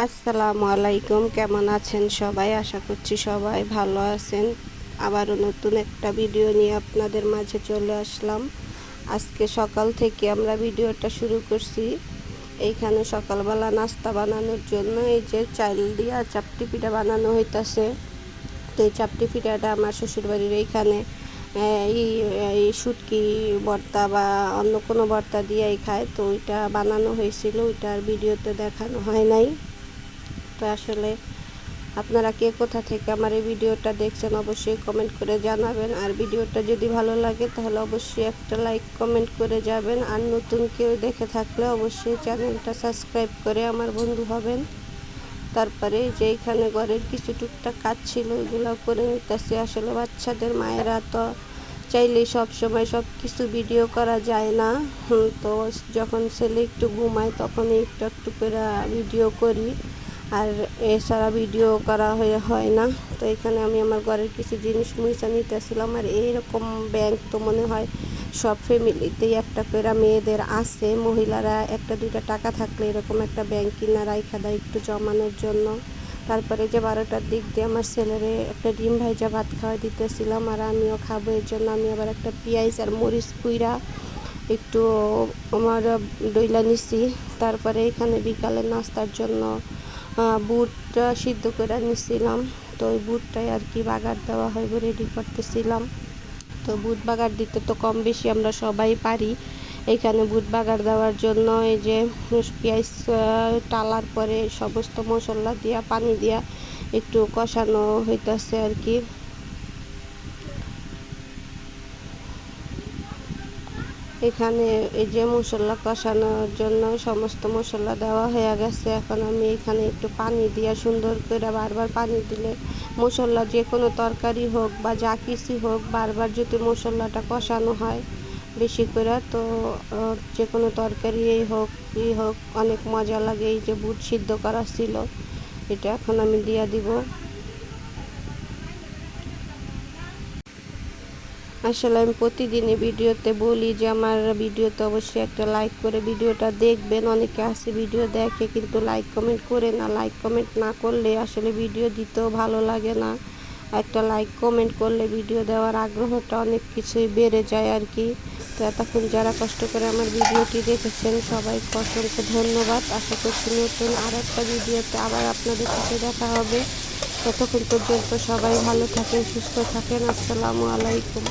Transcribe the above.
আসসালামু আলাইকুম। কেমন আছেন সবাই? আশা করছি সবাই ভালো আছেন। আবারও নতুন একটা ভিডিও নিয়ে আপনাদের মাঝে চলে আসলাম। আজকে সকাল থেকে আমরা ভিডিওটা শুরু করছি। এইখানে সকালবেলা নাস্তা বানানোর জন্য এই যে চাল দিয়া চাপটি পিঠা বানানো হইতাছে। তো এই চাপটি পিঠাটা আমার শ্বশুরবাড়ির এইখানে এই এই শুটকি ভর্তা বা অন্য কোনো ভর্তা দিয়েই খায়। তো ওইটা বানানো হয়েছিল, ওইটার ভিডিওতে দেখানো হয় নাই। তো আসলে আপনারা কে কোথা থেকে আমার এই ভিডিওটা দেখছেন অবশ্যই কমেন্ট করে জানাবেন। আর ভিডিওটা যদি ভালো লাগে তাহলে অবশ্যই একটা লাইক কমেন্ট করে যাবেন। আর নতুন কেউ দেখে থাকলে অবশ্যই চ্যানেলটা সাবস্ক্রাইব করে আমার বন্ধু হবেন। তারপরে যে এখানে ঘরের কিছু টুকটাক কাজ ছিল ওইগুলো করে নিতেছি। আসলে বাচ্চাদের মায়েরা তো চাইলেই সব সময় সব কিছু ভিডিও করা যায় না। তো যখন ছেলে একটু ঘুমায় তখনই একটু একটু করে ভিডিও করি, আর এছাড়া ভিডিও করা হয় না। তো এখানে আমি আমার ঘরের কিছু জিনিস মুইসা নিতেছিলাম। আর এইরকম ব্যাংক তো মনে হয় সব ফ্যামিলিতেই একটা করে মেয়েদের আছে। মহিলারা একটা দুইটা টাকা থাকলে এরকম একটা ব্যাংক কিনা রাইখা দেয় একটু জমানোর জন্য। তারপরে যে 12টার দিক দিয়ে আমার ছেলেরে একটা ডিম ভাইজা ভাত খাওয়া দিতেছিলাম, আর আমিও খাবো। এর জন্য আমি আবার একটা পেঁয়াজ আর মরিচ পুইরা একটু আমার ডইলা নিছি। তারপরে এখানে বিকালে নাস্তার জন্য বুটটা সিদ্ধ করে নিছিলাম। তো ওই বুটটাই আর কি বাগার দেওয়া হয় রেডি করতেছিলাম। তো বুট বাগার দিতে তো কম বেশি আমরা সবাই পারি। এখানে বুট বাগার দেওয়ার জন্য এই যে পেঁয়াজ টালার পরে সমস্ত মশলা দিয়া পানি দিয়া একটু কষানো হইতাছে আর কি। এখানে এই যে মশলা কষানোর জন্য সমস্ত মশলা দেওয়া হয়ে গেছে। এখন আমি এখানে একটু পানি দিয়ে সুন্দর করে, বারবার পানি দিলে মশলা যে কোনো তরকারি হোক বা যা কিছু হোক বারবার যদি মশলাটা কষানো হয় বেশি করে, তো যে কোনো তরকারি হোক হোক অনেক মজা লাগে। এই যে বুট সিদ্ধ করা ছিল এটা এখন আমি দিয়ে দিব। আসলে আমি প্রতিদিনই ভিডিওতে বলি যে আমার ভিডিওতে অবশ্যই একটা লাইক করে ভিডিওটা দেখবেন। অনেকে আছে ভিডিও দেখে কিন্তু লাইক কমেন্ট করে না। লাইক কমেন্ট না করলে আসলে ভিডিও দিতেও ভালো লাগে না। একটা লাইক কমেন্ট করলে ভিডিও দেওয়ার আগ্রহটা অনেক কিছুই বেড়ে যায় আর কি। তো এতক্ষণ যারা কষ্ট করে আমার ভিডিওটি দেখেছেন সবাইকে অসংখ্য ধন্যবাদ। আশা করছি নতুন আর একটা ভিডিওতে আবার আপনাদের সাথে দেখা হবে। ততক্ষণ পর্যন্ত সবাই ভালো থাকেন, সুস্থ থাকেন। আসসালামু আলাইকুম।